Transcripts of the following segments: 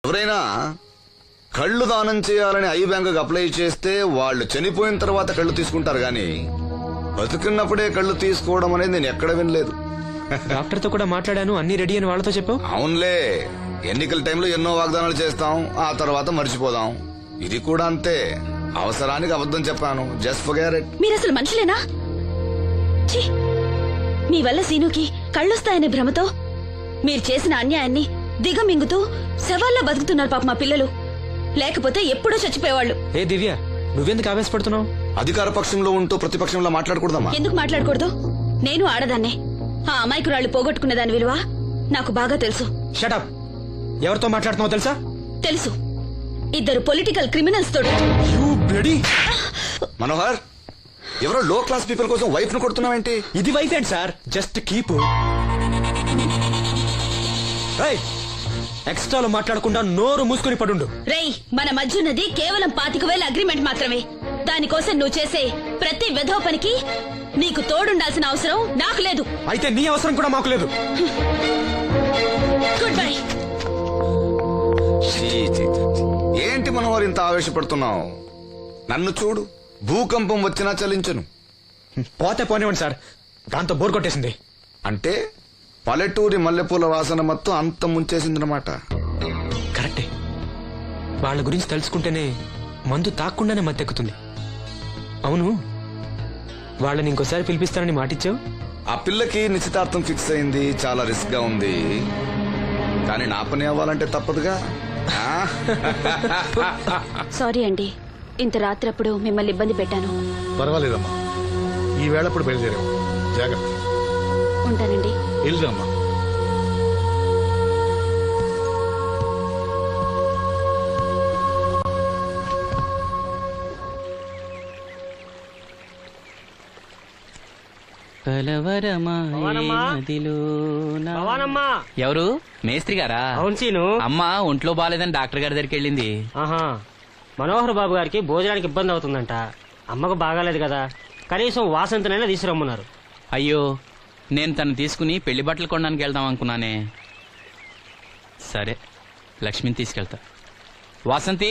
ఎవరైనా కళ్ళు దానం చేయాలని ఐ బ్యాంకుకి అప్లై చేస్తే వాళ్ళు చనిపోయిన తర్వాత కళ్ళు తీసుకుంటారు గాని బతుకున్నప్పుడే కళ్ళు తీసుకోవడం అనేది నేను ఎక్కడ వినలేదు. డాక్టర్ తో కూడా మాట్లాడాను, అన్ని రెడీ అని వాళ్ళతో చెప్పావు. అవునులే, ఎన్నికల టైంలో ఎన్నో వాగ్దానాలు చేస్తాం, ఆ తర్వాత మర్చిపోదాం. ఇది కూడా అంతే, అవసరానికి అబద్ధం చెప్పాను. Just forget it. మీరు అసలు మనుషులేనా? ఛీ! మీ వల్ల సీనుకి కళ్ళొస్తాయనే భ్రమతో మీరు చేసిన అన్యాయాన్ని దిగమింగుతూ శవాల్లో బతుకుతున్నారు పాప మా పిల్లలు. లేకపోతే ఎప్పుడూ చచ్చిపోయేవాళ్ళు. ఏ దివ్య, నువ్వెందుకు ఆవేశపడుతున్నావు? అధికార పక్షంలో ఉంటూ ప్రతిపక్షంలో మాట్లాడకూడదమ్మా. ఎందుకు మాట్లాడకూడదు? నేను ఆడదాన్నే. ఆ అమాయకురాళ్ళు పోగొట్టుకునే దాని విలువ నాకు బాగా తెలుసు. షటప్. ఎవరితో మాట్లాడుతున్నావు తెలుసా? తెలుసు. ఇద్దరు పొలిటికల్ క్రిమినల్స్ తోడు. మనోహర్, ఎవరో లో క్లాస్ పీపుల్ కోసం వైఫ్ ను కొడుతున్నావేంటి? ఇది వైఫ్ ఏంటి సార్? Just keep. ఎక్స్ట్రాలో మాట్లాడకుండా నోరు మూసుకుని పడుండు. రేయ్, మన మధ్య ఉన్నది కేవలం 25,000 అగ్రిమెంట్ మాత్రమే. దానికోసం నువ్వు చేసే ప్రతి వెధవ పనికి నీకు తోడుండాల్సిన అవసరం నాకు లేదు. అయితే నీ అవసరం కూడా మాకు లేదు. Good bye. ఏంటి మనోహర్ ఇంత ఆవేశపడుతున్నావు? నన్ను చూడు, భూకంపం వచ్చినా చలించను. పోతే పోనివ్వండి సార్, దాంతో బోర్ కొట్టేసింది. అంటే పల్లెటూరి మల్లెపూల వాసన మొత్తం అంత ముంచేసిందనమాట. కరెక్టే. వాళ్ళ గురించి తెలుసుకుంటేనే మందు తాక్కుండానే మత్తెక్కుతుంది. అవును, వాళ్ళని ఇంకోసారి పిలిపిస్తానని మాటిచ్చావు. ఆ పిల్లకి నిశ్చితార్థం ఫిక్స్ అయింది. చాలా రిస్క్ గా ఉంది, కానీ నా పని అవ్వాలంటే తప్పదుగా. సారీ అండి, ఇంత రాత్రప్పుడు మిమ్మల్ని ఇబ్బంది పెట్టాను. పర్వాలేదమ్మా, ఈ వేళప్పుడు బయలుదేరావు. జాగ్రత్త. ఉంటానండి. వెళ్దామా. ఎవరు? మేస్త్రి గారా? అవును సీను. అమ్మ ఒంట్లో బాలేదని డాక్టర్ గారి దగ్గరికి వెళ్ళింది. ఆహా, మనోహర్ బాబు గారికి భోజనానికి ఇబ్బంది అవుతుందంట. అమ్మకు బాగాలేదు కదా, కనీసం వాసంతనైనా తీసుకురమ్మన్నారు. అయ్యో, నేను తను తీసుకుని పెళ్లి బట్టలు కొనడానికి వెళ్దాం అనుకున్నానే. సరే, లక్ష్మిని తీసుకెళ్తా. వాసంతి,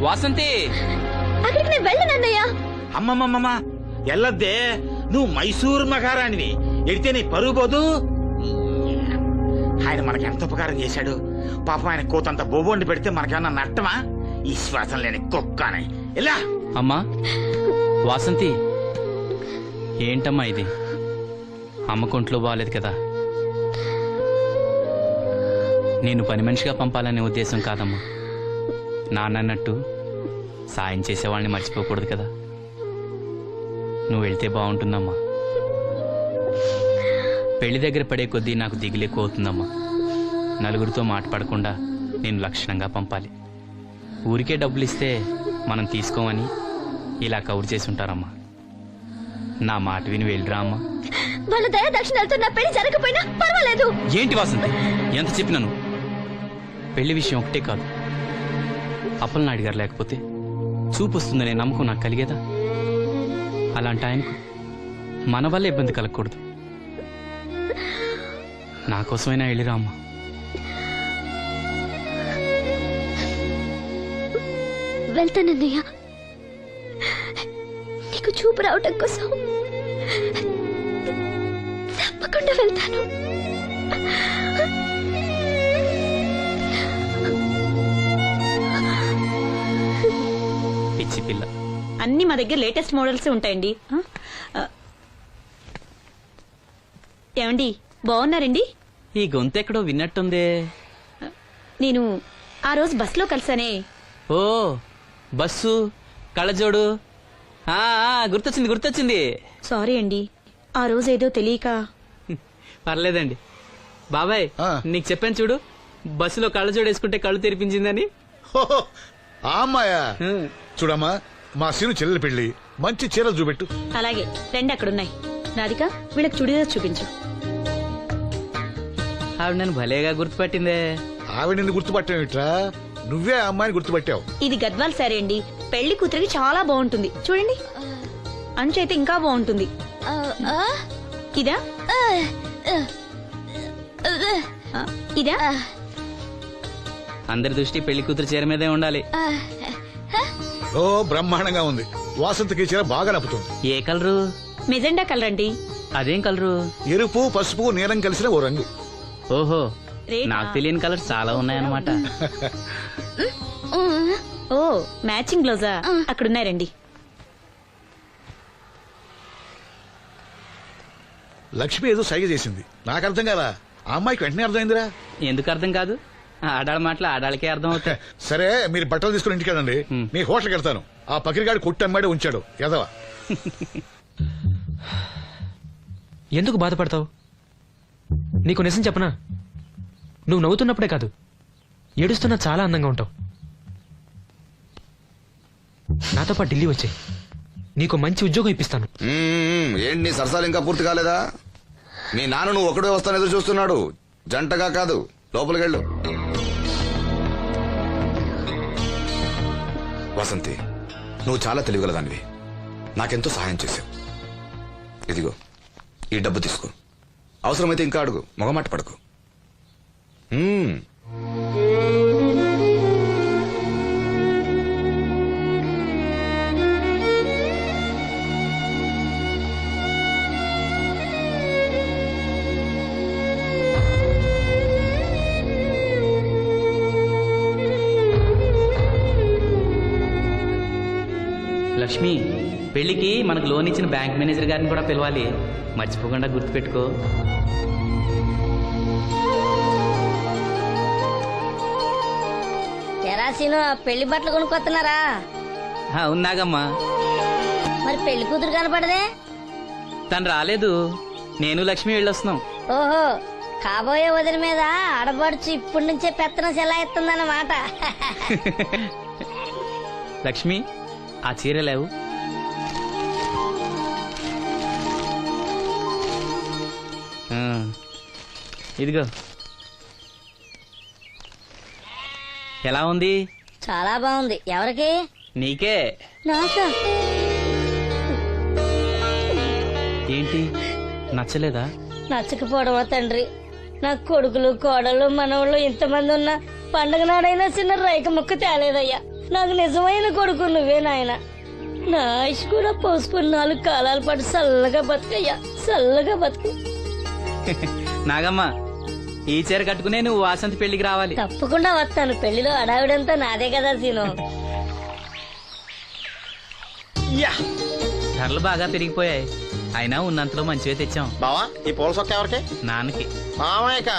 వాసంతి. అమ్మమ్మమ్మ, ఎల్లద్దే, నువ్వు మైసూరు మహారాణివి. ఎడితే నీ పరుగు పోదు. ఆయన మనకి ఎంత ఉపకారం చేశాడు పాపం. ఆయన కోతంత బొబొండి పెడితే మనకేమన్నా నట్టమా? ఈ శ్వాసం లేని కుక్కనే. ఇలా అమ్మా వాసంతి, ఏంటమ్మా ఇది? అమ్మకుంట్లో బాగాలేదు కదా. నేను పని మనిషిగా పంపాలనే ఉద్దేశం కాదమ్మా. నాన్నన్నట్టు సాయం చేసేవాళ్ళని మర్చిపోకూడదు కదా. నువ్వు వెళ్తే బాగుంటుందమ్మా. పెళ్లి దగ్గర పడే కొద్దీ నాకు దిగులు ఎక్కువ అవుతుందమ్మా. నలుగురితో మాట పడకుండా నేను లక్షణంగా పంపాలి. ఊరికే డబ్బులు ఇస్తే మనం తీసుకోమని ఇలా కవర్ చేసి ఉంటారమ్మా. నా మాట విని వెళ్ళిరా అమ్మా. వాళ్ళ దయ దక్షిణాలతో నా పెళ్లి జరగకపోయినా పర్వాలేదు. ఏంటి వాసంతి, ఎంత చెప్పినాను? పెళ్లి విషయం ఒకటే కాదు, అప్పలనాయుడు గారు లేకపోతే చూపు వస్తుందనే నమ్మకం నాకు కలిగేదా? అలాంటి ఆయనకు మన వల్ల ఇబ్బంది కలగకూడదు. నా కోసమైనా వెళ్ళిరా అమ్మా. వెళ్తానన్నయ్య, నీకు చూపు రావటం కోసం తప్పకుండా వెళ్తాను. పిచ్చి పిల్ల. అన్ని మా దగ్గర లేటెస్ట్ మోడల్స్ ఉంటాయండి. ఏమండి, బాగున్నారండి? ఈ గొంతు ఎక్కడో విన్నట్టుందే. నేను ఆ రోజు బస్సులో కలిసానే. ఓ, బస్సు, కళ్ళజోడు. గుర్తొచ్చింది గుర్తొచ్చింది. సారీ అండి, ఆ రోజు ఏదో తెలియక. పర్లేదండి బాబాయ్, నీకు చెప్పాను చూడు, బస్సులో కళ్ళజోడు వేసుకుంటే కళ్ళు తెరిపించిందని. ఆ అమ్మాయా? చూడమ్మా, మా సీను చెల్లెలి పెళ్లి, మంచి చీరలు చూపెట్టు. అలాగే, రెండు అక్కడున్నాయి. రాధిక, వీళ్ళకి చుడిదార్ చూపించు. ఆవిడ నన్ను భలేగా గుర్తుపట్టిందే. ఆవిడ నిన్ను గుర్తుపట్టావిట్రా? నువ్వే ఆ అమ్మాయిని గుర్తుపట్టావు. ఇది గద్వాల్ సారీ అండి, పెళ్లి కూతురికి చాలా బాగుంటుంది. చూడండి, అంచు అయితే ఇంకా బాగుంటుంది. ఇదా ఇదా అందరి దృష్టి పెళ్లి కూతురు చీర మీదే ఉండాలి. ఓ బ్రహ్మాండంగా ఉంది. వాసంతికి చీర బాగా నప్పుతుంది. ఏ కలరు? మెజెండా కలర్ అండి. అదేం కలరు? ఎరుపు, పసుపు, నీలం కలిసిన ఓ రంగు. ఓహో, రేటా? నాకు తెలియని కలర్స్ చాలా ఉన్నాయన్నమాట. ఓ మ్యాచింగ్ బ్లౌజా? అక్కడున్నాయి రండి. లక్ష్మి ఏదో సైగ చేసింది, నాకు అర్థం కాదా. ఆ అమ్మాయికి వెంటనే అర్థమైందిరా. ఎందుకు అర్థం కాదు? ఆడాళ్ళ మాటలు ఆడాళ్ళకే అర్థం అవుతాయి. సరే మీరు బట్టలు తీసుకుని ఇంటికి వెళ్ళండి. మీ హోటల్కి వెళ్తాను. ఆ పకిరిగాడు కొట్టి అమ్మాడే ఉంచాడు ఎదవా. ఎందుకు బాధపడతావు? నీకు నిజం చెప్పనా, నువ్వు నవ్వుతున్నప్పుడే కాదు, ఏడుస్తున్నా చాలా అందంగా ఉంటావు. నాతో పాటు ఢిల్లీ వచ్చాయి, నీకు మంచి ఉద్యోగం ఇప్పిస్తాను. ఏంటి నీ సరసాలు ఇంకా పూర్తి కాలేదా? మీ నాన్న నువ్వు ఒకడే వస్తాను ఎదురు చూస్తున్నాడు, జంటగా కాదు. లోపలికెళ్ళు. వసంతి, నువ్వు చాలా తెలివిగలదానివి. నాకెంతో సహాయం చేశావు. ఇదిగో ఈ డబ్బు తీసుకో. అవసరమైతే ఇంకా అడుగు, మొగమాట పడకు. లక్ష్మి, పెళ్లికి మనకు లోన్ ఇచ్చిన బ్యాంక్ మేనేజర్ గారిని కూడా పిలవాలి. మర్చిపోకుండా గుర్తుపెట్టుకో. ఎరాసీను పెళ్లి బట్టలు కొనుక్కొస్తున్నారా? ఉన్నాగమ్మా. మరి పెళ్లి కూతురు కనపడదే? తను రాలేదు, నేను లక్ష్మి వెళ్ళొస్తున్నాం. ఓహో, కాబోయే వదిన మీద ఆడబడుచు ఇప్పటి నుంచే పెత్తనం సెలాయిస్తుందన్నమాట. లక్ష్మి, ఆ చీర లేవు. ఇదిగో. ఎలా ఉంది? చాలా బాగుంది. ఎవరికి? నీకే. నాకా? ఏంటి, నచ్చలేదా? నచ్చకపోవడమా తండ్రి? నా కొడుకులు, కోడళ్ళు, మనవాళ్ళు ఇంతమంది ఉన్నా పండగ నాడైనా చిన్న రైక ముక్క తేలేదయ్యా. నాకు నిజమైన కొడుకు నువ్వే నాయన. నా ఆయుష్ కూడా పోసుకుని 4 కాలాల పాటు చల్లగా బతుకయ్యా, చల్లగా బతుకు. నాగమ్మ, ఈ చీర కట్టుకునే నువ్వు వాసంతి పెళ్లికి రావాలి. తప్పకుండా వస్తాను. పెళ్లిలో అడావిడంతా నాదే కదా సీను. ధరలు బాగా పెరిగిపోయాయి, అయినా ఉన్నంతలో మంచివే తెచ్చాం. బావా, ఈ పూల సొక్క ఎవరికి? నాన్నకి. మామయ్యక.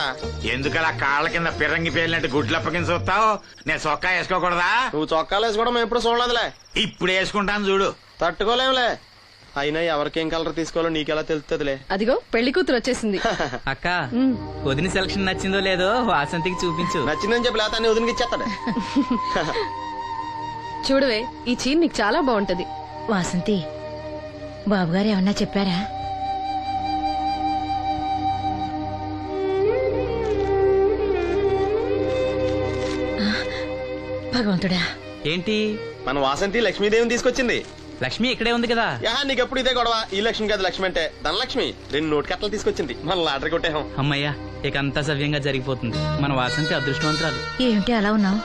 ఎందుకలా కాళ్ళ కింద పిరంగి పేలినట్టు గుడ్లు అప్పకింద చూస్తావు? నేను చొక్కా వేసుకోకూడదా? నువ్వు చొక్కాలు వేసుకోవడం మేము ఎప్పుడు చూడలేదులే. ఇప్పుడు వేసుకుంటాను చూడు. తట్టుకోలేములే. అయినా ఎవరికేం కలర్ తీసుకోవాలో నీకెలా తెలుస్తుందిలే. అదిగో పెళ్లి కూతురు వచ్చేసింది. అక్క, వదిన సెలక్షన్ నచ్చిందో లేదో వాసంతికి చూపించు. నచ్చిందని చెప్పి లేత వదిలికి ఇచ్చేస్తాడు. చూడవే, ఈ చీర నీకు చాలా బాగుంటది. వాసంతి, బాబుగారు ఏమన్నా చెప్పారా? భగవంతుడా. ఏంటి? మన వాసంతి లక్ష్మీదేవిని తీసుకొచ్చింది. లక్ష్మి ఇక్కడే ఉంది కదా. యా, నీకెప్పుడు ఇదే గొడవ. ఈ లక్ష్మి కాదు, లక్ష్మి అంటే ధనలక్ష్మి. 2 నోటు కట్టలు తీసుకొచ్చింది. మన లాటరీ కొట్టేహం. అమ్మయ్యా, ఇక అంతా సవ్యంగా జరిగిపోతుంది. మన వాసంతి అదృష్టవంతురాలు. ఏమిటి అలా ఉన్నావు?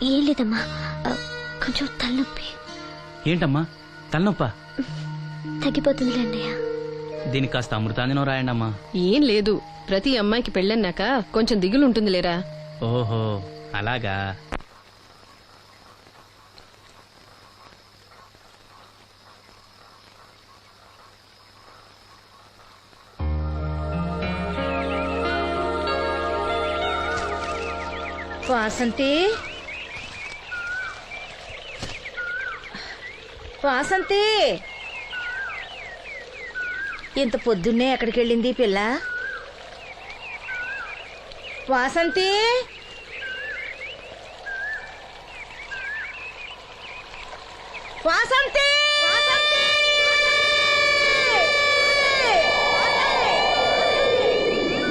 ఏం లేదమ్మా, కొంచెం తలనొప్పి. ఏంటమ్మా, తలనొప్ప? తగ్గిపోతుంది అన్నయ్య. దీనికి కాస్త అమృతాంజనం రాయండి అమ్మా. ఏం లేదు, ప్రతి అమ్మాయికి పెళ్ళన్నాక కొంచెం దిగులు ఉంటుంది లేరా. ఓహో, అలాగా. వాసంతి, వాసంతి, ఇంత పొద్దున్నే ఎక్కడికి వెళ్ళింది పిల్ల? వాసంతి, వాసంతి, వాసంతి,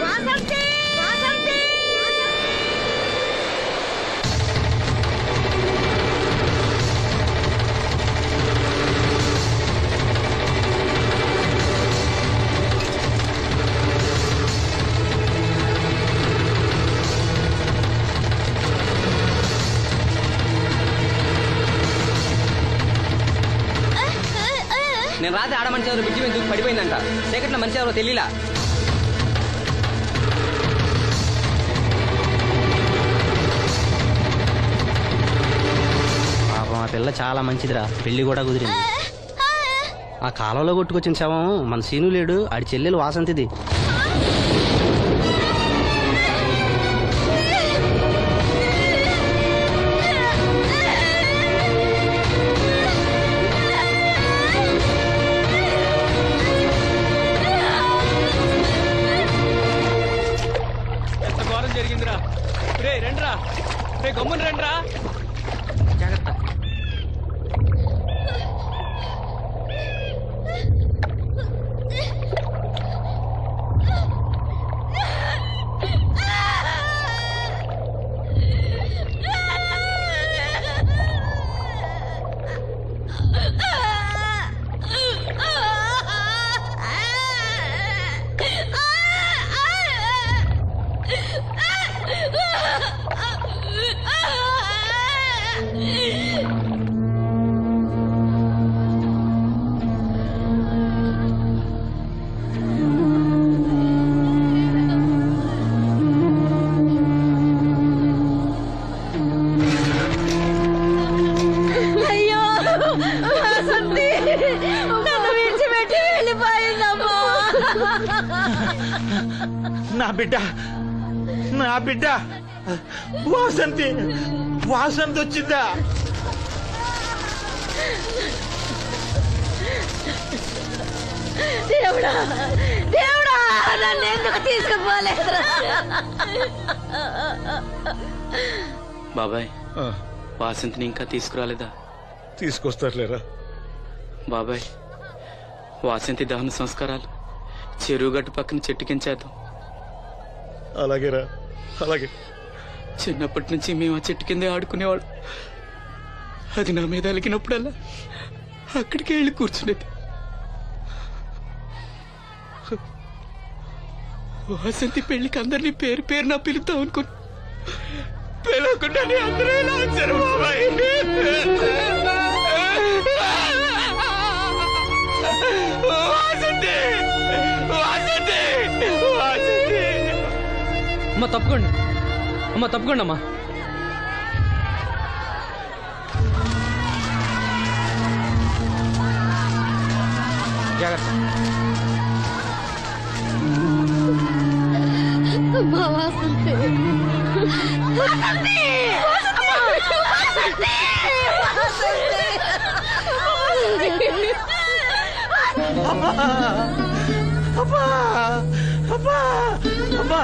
వాసంతి. నేను రాత్రి ఆడ మనిషి ఎవరు బ్రిడ్జి మీద దూకి పడిపోయిందంట. చీకట్లో మనిషి ఎవరో తెలియలా. పాపం ఆ పిల్ల చాలా మంచిదిరా, పెళ్లి కూడా కుదిరింది. ఆ కాలంలో కొట్టుకొచ్చిన శవం మన సీను లేడు, ఆడి చెల్లెలు వాసంతిది. ఎంత ఘోరం జరిగిందిరా. రే రండ్రా, రే గమ్మున రండ్రా. జాగ్రత్త. అయ్యో వాసంతి నన్ను విడిచిపెట్టి వెళ్ళిపోయిందమ్మా. నా బిడ్డ, నా బిడ్డ వాసంతి, వాసంతి వచ్చిందా? దేవుడా దేవుడా నన్ను ఎందుకు తీసుకుపోలేదురా? బాబాయ్, వాసంతిని ఇంకా తీసుకురాలేదా? తీసుకొస్తారులేరా. బాబాయ్, వాసంతి దహన సంస్కారాలు చెరువు గట్టు పక్కన చెట్టు కించేద్దాం. అలాగేరా, అలాగే. చిన్నప్పటి నుంచి మేము ఆ చెట్టు కిందే ఆడుకునేవాడు. అది నా మీద అలిగినప్పుడల్లా అక్కడికే వెళ్ళి కూర్చునేది. వాసంతి పెళ్లికి అందరినీ పేరు పేరున పిలుద్దాం అనుకుని పిలవకుండానే అందరూ ఇలా వచ్చారు బాబాయ్. వాసంతి, వాసంతి, వాసంతి. అమ్మ తప్పుకోండి, అమ్మ తప్పుకోండి అమ్మా. జాగ్రత్త. అమ్మా వాసంతి, వాసంతి, వాసంతి, అమ్మా, అమ్మా, అమ్మా, అమ్మా,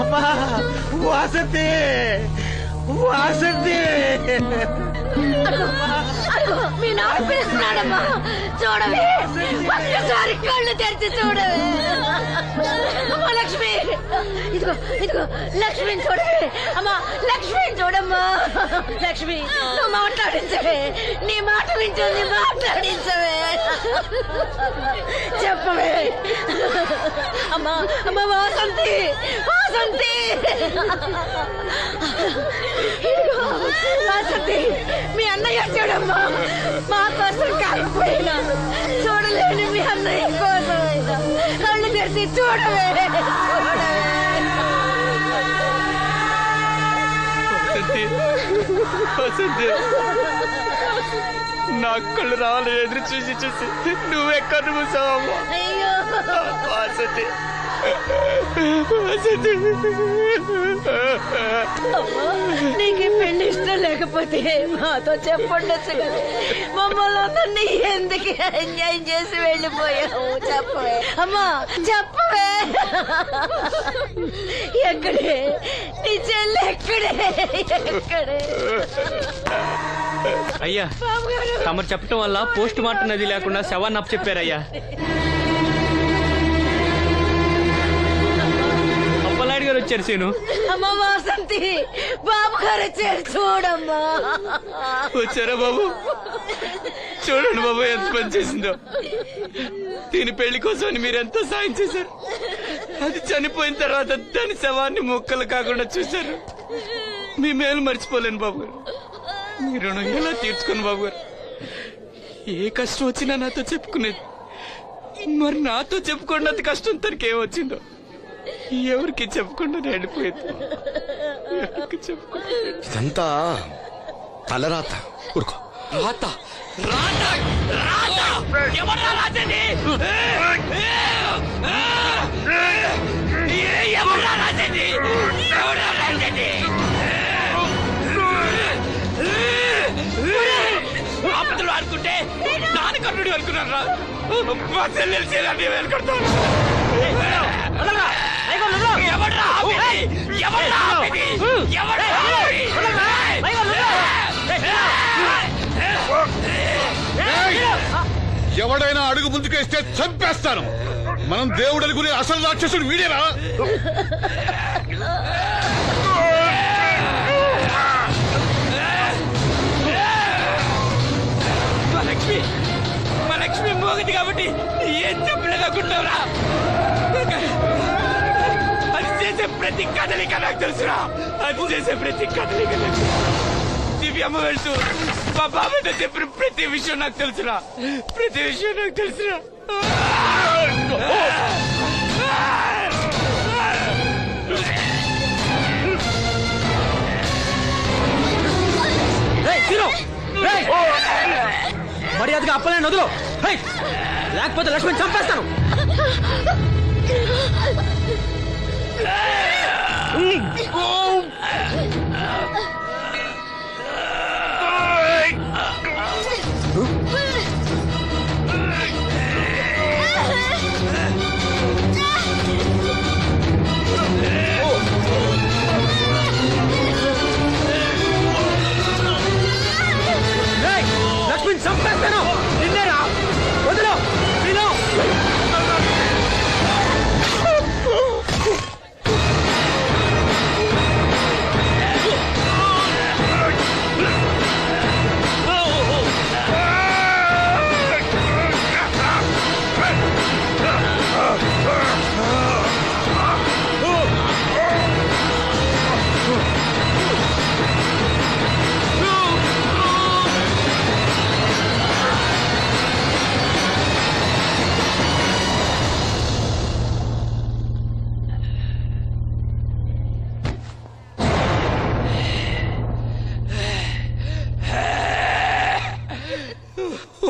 అమ్మా, వాసంతి, వాసంతి. అదిగో మీ నాన్న పిలుస్తున్నాడమ్మా, చూడవే, ఒక్కసారి కళ్ళు తెరిచి చూడవే. అమ్మా లక్ష్మి, ఇదిగో ఇదిగో లక్ష్మిని చూడవే. అమ్మా లక్ష్మిని చూడమ్మా. లక్ష్మి నువ్వు మాట్లాడించవే, నీ మాట వింటుంది, మాట్లాడించవే, చెప్పవే. అమ్మా అమ్మా వాసంతి, వాసంతి, ఇదిగో వాసంతి, మీ అన్నయ్య చూడమ్మా. మా కోసం కాకపోయినా చూడలేని మీ అన్నయ్య కోసమైనా కళ్ళు తెరిచి చూడవే, చూడవే. వసంతి, నా కళ్ళు రావాలి ఎదురు చూసి చూసి నువ్వెక్కడ మూసావమ్మా. అయ్యో వసంతి, వసంతి. అమ్మా, నీకు పెళ్లి ఇష్టం లేకపోతే మాతో చెప్పండొచ్చు కదా. మమ్మల్ని అందరినీ ఎందుకు ఎంజాయ్ చేసి వెళ్ళిపోయావు? చెప్పవే అమ్మా, చెప్పవే. ఎక్కడే నీ చెల్లి? ఎక్కడే ఎక్కడే? అయ్యా, తమరు చెప్పటం వల్ల పోస్ట్ మార్టం నది లేకుండా శవాన్ని అప్పచెప్పారయ్యా. అప్పలాడి గారు వచ్చారు సీను. అమ్మ వాసంతి, బాబు గారు వచ్చారు చూడమ్మా. వచ్చారా బాబు? చూడండి బాబు ఎంత పని చేసిందో. దీని పెళ్లి కోసం మీరెంతో సాయం చేశారు. అది చనిపోయిన తర్వాత దాని శవాన్ని ముక్కలు కాకుండా చూశారు. మీ మేలు మర్చిపోలేను బాబు గారు. మీ రుణం ఎలా తీర్చుకోను బాబు గారు. ఏ కష్టం వచ్చినా నాతో చెప్పుకునేది. మరి నాతో చెప్పుకున్నంత కష్టం తనకి ఏమొచ్చిందో ఎవరికి చెప్పకుండా వెళ్ళిపోయింది. ఎవరికి చెప్పకుండా ఇదంతా తలరాత. ఊరుకో. రాత రాత రాత ఎవరా రాజని? ఎవరా రాజని? ఎవరా రాజని? ఆపదలు ఆడుకుంటే నాన్న కర్ణుడు అనుకున్నారా? మా చెల్లెలు చేయాలని వెళ్ళుకుంటాను. ఎవడ్రా ఆపేది? ఎవడ్రా ఆపేది? ఎవడ్రా ఆపేది? ఎవడైనా అడుగు ముందుకేస్తే చంపేస్తాను. మనం దేవుడు అనుకునే అసలు రాక్షసుడు వీడేరా? మా లక్ష్మి మోగది కాబట్టి ఏం చెప్పలేదనుకుంటావురా? అది చేసే ప్రతి కదలిక నాకు తెలుసురా. అది చేసే ప్రతి కదలిక నాకు తెలుసు. దివ్యమ్మ వెళ్తూ మా బాబాయ్తో చెప్పిన ప్రతి విషయం నాకు తెలుసురా. ప్రతి విషయం నాకు తెలుసురా. మర్యాదగా అప్పలేని వదులు, లేకపోతే లక్ష్మణ్ చంపేస్తాను. లక్ష్మణ్ చంపేస్తాను. నిన్నేరా వదులు.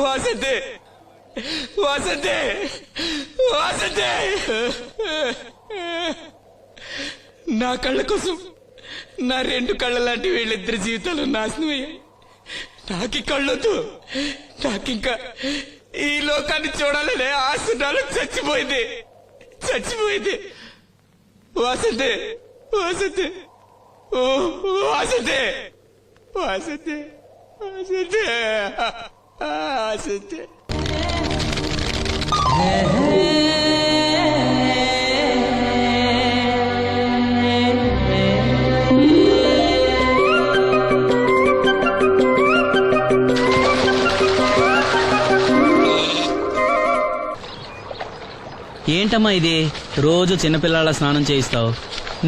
వాసంతే వాసంతే వాసంతే, నా కళ్ళ కోసం నా రెండు కళ్ళ లాంటి వీళ్ళిద్దరి జీవితాలు నాశనమయ్యాయి. నాకి కళ్ళొద్దు. నాకింకా ఈ లోకాన్ని చూడాలనే ఆశ నాలో చచ్చిపోయింది. చచ్చిపోయింది. వాసంతే వాసంతే ఓ వాసంతే వాసంతే వాసంతే వాసంతే. ఏంటమ్మా ఇది? రోజు చిన్నపిల్లల స్నానం చేయిస్తావు.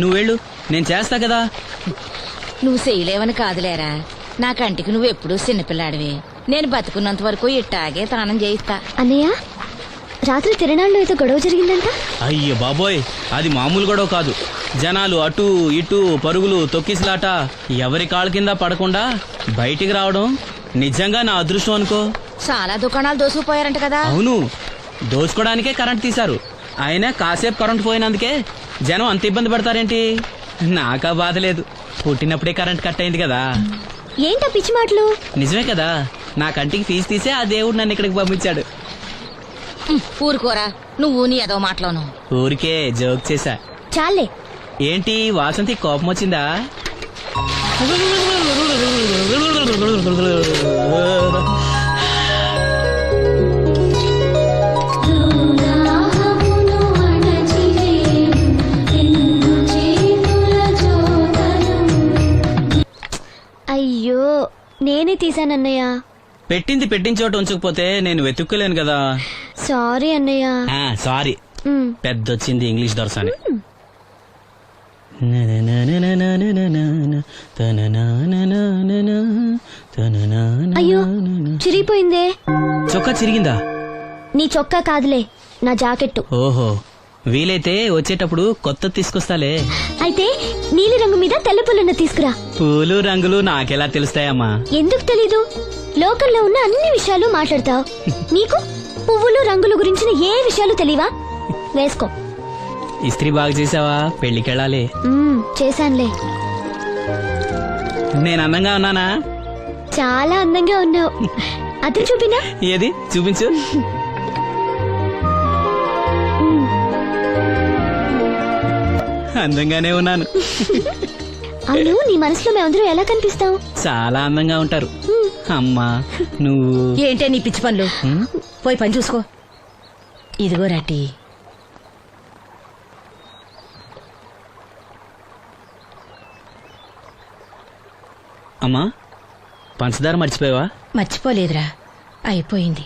నువ్వెళ్ళు, నేను చేస్తా కదా. నువ్వు చేయలేవని కాదులేరా, నా కంటికి నువ్వెప్పుడూ చిన్నపిల్లాడివి. నేను బతుకున్నంత వరకు ఇట్టాగే తానం చేయిస్తా. అన్నయ్య, రాత్రి తిరణాల్లో ఏదో గొడవ జరిగిందంట. అయ్యో బాబోయ్, అది మామూలు గొడవ కాదు. జనాలు అటు ఇటు పరుగులు, తొక్కిసలాట. ఎవరి కాళ్ళ కింద పడకుండా బయటికి రావడం నిజంగా నా అదృష్టం అనుకో. చాలా దుకాణాలు దోసుకుపోయారంట కదా. అవును, దోచుకోవడానికే కరెంట్ తీశారు. అయినా కాసేపు కరెంట్ పోయినందుకే జనం అంత ఇబ్బంది పడతారేంటి? నాకా బాధ లేదు, పుట్టినప్పుడే కరెంట్ కట్ అయింది కదా. ఏంటా పిచ్చి మాటలు? నిజమే కదా, నా కంటికి ఫీజు తీసే ఆ దేవుడు నన్ను ఇక్కడికి పంపించాడు. ఊరుకోరా, నువ్వు నీ ఏదో మాటలోను. ఊరికే జోక్ చేశా. చాలే. ఏంటి వాసంతి, కోపం వచ్చిందా? అయ్యో, నేనే తీసానన్నయ్య. పెట్టింది పెట్టిన చోట ఉంచకపోతే నేను వెతుక్కోలేను కదా. సారీ అన్నయ్య. సారీ. పెద్దొచ్చింది ఇంగ్లీష్ దొరసాని. అయ్యో, చిరిగిపోయిందే. చొక్కా చిరిగిందా? నీ చొక్కా కాదులే, నా జాకెట్టు. ఓహో, వీలైతే వచ్చేటప్పుడు కొత్త తీసుకొస్తాలే. అయితే నీలి రంగు మీద తెల్ల పుల్లన్న తీసుకురా. పూలు రంగులు నాకెలా తెలుస్తాయమ్మా? ఎందుకు తెలీదు? లోకల్లో ఉన్న అన్ని విషయాలు మాట్లాడతావు. నీకు పువ్వులు రంగుల గురించిన ఏ విషయాలు తెలియవా? వేసుకో. ఇస్త్రీ బాగా చేసావా? పెళ్లికెళ్ళాలి. చేశానులే. నేను అందంగా ఉన్నానా? చాలా అందంగా ఉన్నావు. అది చూపినా? ఏది చూపించు. అందంగానే ఉన్నాను. అవును, నీ మనసులో మేమందరూ ఎలా కనిపిస్తావు? చాలా అందంగా ఉంటారు. అమ్మా నువ్వు ఏంటే నీ పిచ్చి పనులు? పోయి పని చూసుకో. ఇదిగో రాటి. అమ్మా, పంచదార మర్చిపోయావా? మర్చిపోలేదురా, అయిపోయింది.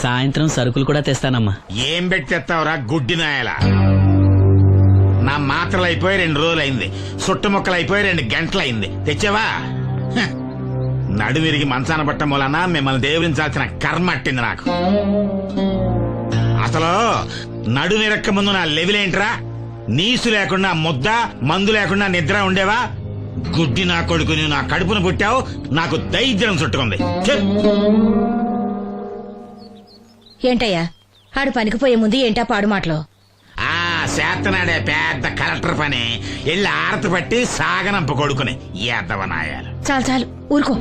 సాయంత్రం సరుకులు కూడా తెస్తానమ్మా. ఏం పెట్టేస్తావురా గుడ్డి నాయల? నా మాత్రలు అయిపోయి 2 రోజులైంది, సుట్టుముక్కలు అయిపోయి 2 గంటలైంది. తెచ్చావా? హ. నడుమిరిగి మంచాన పట్ట మూలన మిమ్మల్ని దేవురించాల్సిన కర్మ అట్టింది నాకు. అసలు నడుమిరక్క ముందు నా లెవెలేంట్రా? నీసు లేకుండా ముద్ద, మందు లేకుండా నిద్ర ఉండేవా? గుడ్డి నా కొడుకుని నా కడుపును పుట్టావు, నాకు దైద్యం చుట్టుకుంది. ఏంటయ్యా ఆడు పనికి పోయే ముందు ఏంటా పాడు మాటలు? ఆ చేతనాడే పెద్ద కలెక్టర్ పని ఎల్లి ఆరతి పట్టి సాగనంప కొడుకుని ఎద్దవనాయాలు. చాలు చాలు ఊరుకో.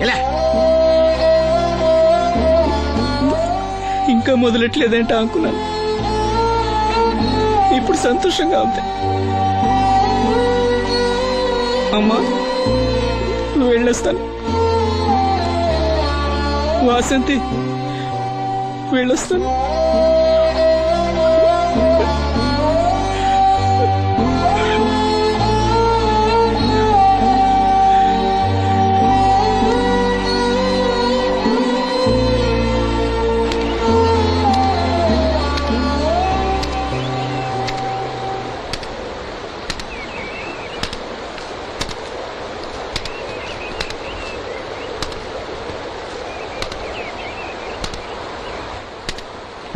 ఇంకా మొదలెట్లేదంటే అనుకున్నాను. ఇప్పుడు సంతోషంగా ఉంది. అమ్మా వెళ్ళొస్తాను. వాసంతి వెళ్ళొస్తాను.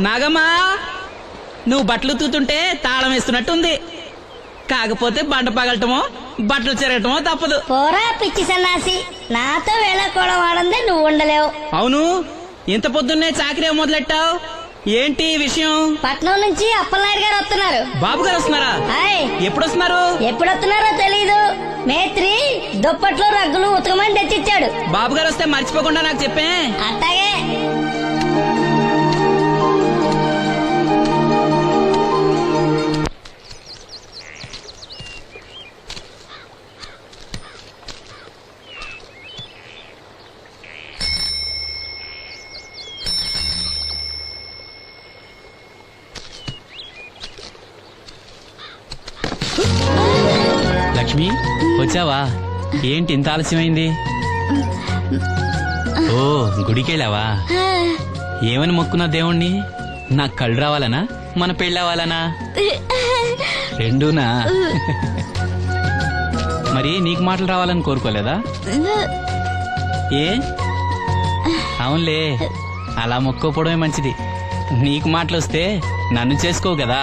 నాగమ్మా, నువ్వు బట్టలు తూతుంటే తాళం వేస్తున్నట్టుంది. కాకపోతే బండ పగలటమో బట్టలు చెరగటమో తప్పదు. పోరా పిచ్చి సన్నాసి, నాతో వేళకోవడం వాడందే నువ్వు ఉండలేవు. అవును, ఇంత పొద్దున్నే చాకరీ మొదలెట్టావు, ఏంటి విషయం? పట్నం నుంచి అప్పలనాయుడు గారు వస్తున్నారు. బాబు గారు వస్తున్నారా? ఎప్పుడు వస్తున్నారు? ఎప్పుడు వస్తున్నారో తెలీదు. మేత్రి దుప్పట్లు రగ్గులు ఉతకమని తెచ్చిచ్చాడు. బాబు గారు వస్తే మర్చిపోకుండా నాకు చెప్పే. అట్టాగే. లక్ష్మి వచ్చావా? ఏంటి ఇంత ఆలస్యమైంది? ఓ గుడికెళ్ళావా? ఏమని మొక్కున్నా దేవుణ్ణి? నాకు కళ్ళు రావాలనా, మన పెళ్ళవాలనా? రెండూనా? మరి నీకు మాటలు రావాలని కోరుకోలేదా? ఏ అవునులే, అలా మొక్కోపోవడమే మంచిది. నీకు మాటలు వస్తే నన్ను చేసుకోవు కదా.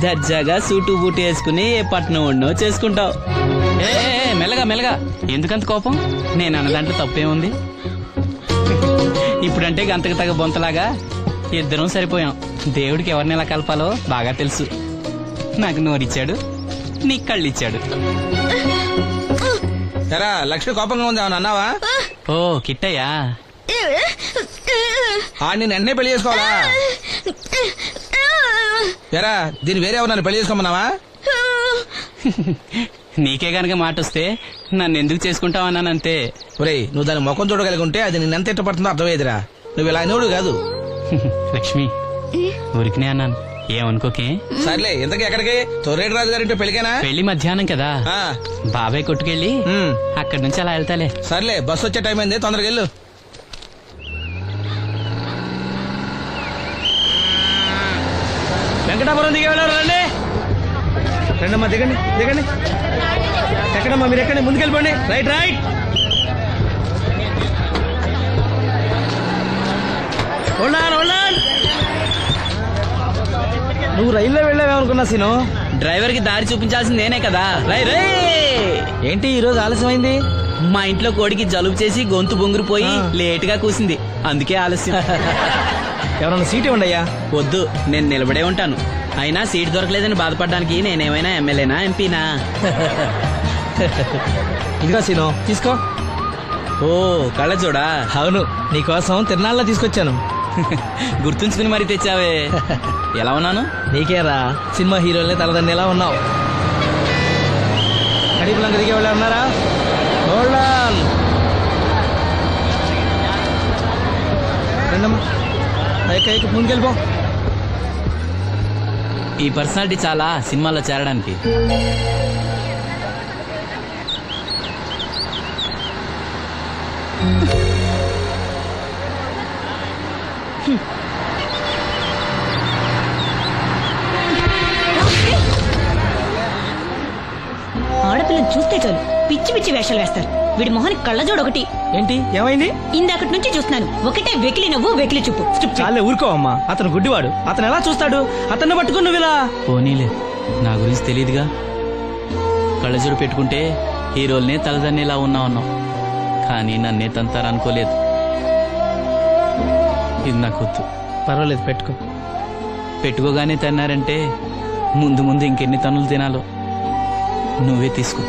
దర్జాగా సూటు బూటు వేసుకుని ఏ పట్నం ఉండో చేసుకుంటావు. ఏ మెల్లగా మెల్లగా, ఎందుకంత కోపం? నేను అన్నదాంట్లో తప్పేముంది? ఇప్పుడంటే గంతకు తగ్గ బొంతలాగా ఇద్దరం సరిపోయాం. దేవుడికి ఎవరిని ఎలా కలపాలో బాగా తెలుసు. నాకు నోరిచ్చాడు, నీకు కళ్ళు ఇచ్చాడు. లక్ష్మి కోపంగా ఉంది, అవును అన్నావా? ఓ కిట్టయ్యా, నేను వెంటనే పెళ్లి చేసుకోవాలా? ఎరా దీన్ని వేరే ఎవరు పెళ్లి చేసుకోమన్నావా? నీకే గనక మాట వస్తే నన్ను ఎందుకు చేసుకుంటావన్నానంతే. ఒరేయ్, నువ్వు దాని ముఖం చూడగలిగి ఉంటే అది నిన్నెంత ఇష్టపడుతుందో అర్థమయ్యేదిరా. నువ్వు ఇలా అయినోడు కాదు. లక్ష్మి ఊరికినే అన్నాను, ఏమనుకోకే. సర్లే, ఇంతకీ ఎక్కడికి? తొర్రేటి రాజు గారింటే పెళ్ళికేనా? పెళ్లి మధ్యాహ్నం కదా, బాబాయ్ కొట్టుకెళ్ళి అక్కడి నుంచి అలా వెళ్తాలే. సర్లే, బస్సు వచ్చే టైం అయింది, తొందరగా వెళ్ళు. వెంకటాపురం దిగే వెళ్ళారు. రండి రండమ్మా, దిగండి దిగండి. ఎక్కడమ్మా మీరు? ఎక్కండి, ముందుకెళ్ళిపోండి. Right right. నువ్వు రైల్లో వెళ్ళావేమనుకున్నా సీను. డ్రైవర్ కి దారి చూపించాల్సింది నేనే కదా. రై రే ఏంటి ఈ రోజు ఆలస్యమైంది? మా ఇంట్లో కోడికి జలుబు చేసి గొంతు బొంగురుపోయి లేట్ గా కూసింది, అందుకే ఆలస్యం. ఎవరన్నా సీట్ ఇవ్వండి అయ్యా. వద్దు, నేను నిలబడే ఉంటాను. అయినా సీట్ దొరకలేదని బాధపడడానికి నేనేమైనా ఎమ్మెల్యేనా ఎంపీనా? ఇదిగో సీను తీసుకో. ఓ కళ్ళజోడా? అవును, నీకోసం తిరునాళ్ళ తీసుకొచ్చాను. గుర్తుంచుకుని మరి తెచ్చావే. ఎలా ఉన్నాను? నీకేరా సినిమా హీరోలే తలదండి ఎలా ఉన్నావు. కడిపులంక దిగే వాళ్ళు ఉన్నారా? రండమ్మా, ముందుకెళ్ళిపో. ఈ పర్సనాలిటీ చాలా సినిమాలో చేరడానికి. ఆడపిల్లని చూస్తే చాలు పిచ్చి పిచ్చి వేషాలు వేస్తారు. వీడి మొహానికి కళ్ళజోడు ఒకటి. ఏంటి ఏమైంది? ఇందాకటి నుంచి చూస్తున్నాను, ఒకటే వెకిలి నవ్వు వెకిలి చూపు. చాలే ఊరుకో అమ్మా, అతను గుడ్డివాడు. అతను ఎలా చూస్తాడు? అతన్ని పట్టుకుని నువ్వు ఇలా. పోనీలే, నా గురించి తెలియదుగా. కళ్ళజోడు పెట్టుకుంటే హీరోల్నే తలదన్నేలా ఉన్నావు, కానీ నన్నే తంతారనుకోలేదు. ఇది నాకు వద్దు. పర్వాలేదు, పెట్టుకో. పెట్టుకోగానే తన్నారంటే ముందు ముందు ఇంకెన్ని తన్నులు తినాలో. నువ్వే తీసుకో.